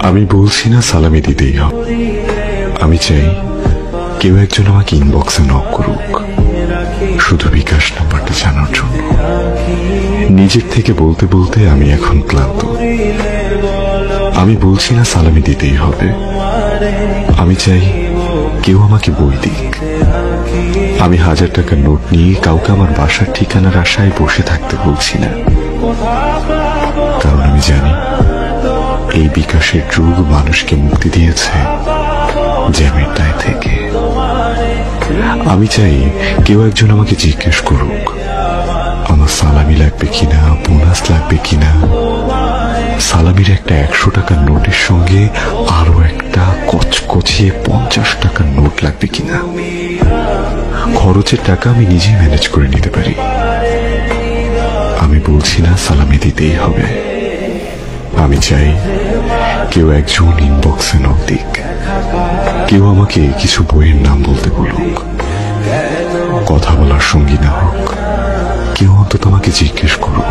আমি বলছি না সালামি দিতেই হবে। আমি চাই কেউ একজন আমাকে ইনবক্সে নক করুক, শুধু বিকাশ নাম্বারটা জানার জন্য। নিজের থেকে বলতে বলতে আমি এখন ক্লান্ত। আমি বলছি না সালামি দিতেই হবে। আমি চাই কেউ আমাকে বই দিক। আমি 1000 টাকার নোট নিয়ে কাউকে আমার বাসার ঠিকানার আশায় বসে থাকতে বলছি না, কারণ আমি জানি এই বিকাশের যুগ মানুষকে মুক্তি দিয়েছে জ্যামের দায় থেকে। আমি চাই কেউ একজন আমাকে জিজ্ঞেস করুক আমার সালামি লাগবে কিনা, বোনাস লাগবে কিনা, সালামির একটা 100 টাকার নোটের সঙ্গে আরো একটা কচকচিয়ে 50 টাকার নোট লাগবে কিনা। খরচের টাকা আমি নিজেই ম্যানেজ করে নিতে পারি। আমি বলছি না সালামি দিতেই হবে। আমি চাই কেউ একজন ইনবক্সে নক দিক, কেউ আমাকে কিছু বইয়ের নাম বলতে বলুক, কথা বলার সঙ্গী না হোক, কেউ অন্তত আমাকে জিজ্ঞেস করুক